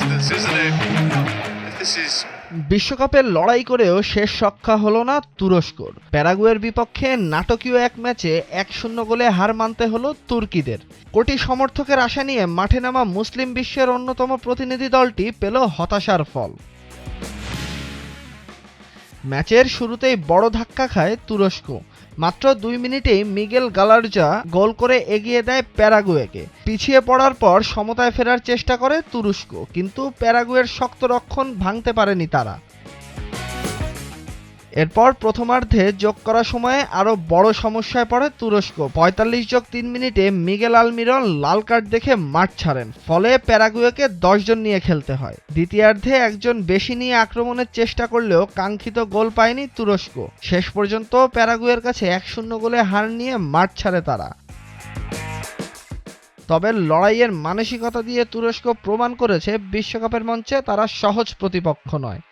distance, isn't it? This is বিশ্বকাপের লড়াই করেও শেষ রক্ষা হলো না তুরস্কর। প্যারাগুয়ের বিপক্ষে নাটকীয় এক ম্যাচে 1-0 গোলে হার মানতে হলো তুর্কিদের। কোটি সমর্থকের আশা নিয়ে মাঠে নামা মুসলিম বিশ্বের অন্যতম প্রতিনিধি দলটি পেল হতাশার ফল। ম্যাচের শুরুতেই বড় ধাক্কা খায় তুরস্ক। মাত্র 2 মিনিটেই মিগেল গালারজা গোল করে এগিয়ে দেয় প্যারাগুয়েকে। পিছিয়ে পড়ার পর সমতায় ফেরার চেষ্টা করে তুরস্ক, কিন্তু প্যারাগুয়ের শক্ত রক্ষণ ভাঙতে পারেনি তারা। এরপর প্রথমার্ধে যোগ করা সময়ে আরও বড় সমস্যায় পড়ে তুরস্ক। 45+3 মিনিটে মিগেল আলমিরন লাল কার্ড দেখে মাঠ ছাড়েন, ফলে প্যারাগুয়েকে 10 জন নিয়ে খেলতে হয়। দ্বিতীয়ার্ধে একজন বেশি নিয়ে আক্রমণের চেষ্টা করলেও কাঙ্ক্ষিত গোল পায়নি তুরস্ক। শেষ পর্যন্ত প্যারাগুয়ের কাছে 1-0 গোলে হার নিয়ে মাঠ ছাড়ে তারা। তবে লড়াইয়ের মানসিকতা দিয়ে তুরস্ক প্রমাণ করেছে বিশ্বকাপের মঞ্চে তারা সহজ প্রতিপক্ষ নয়।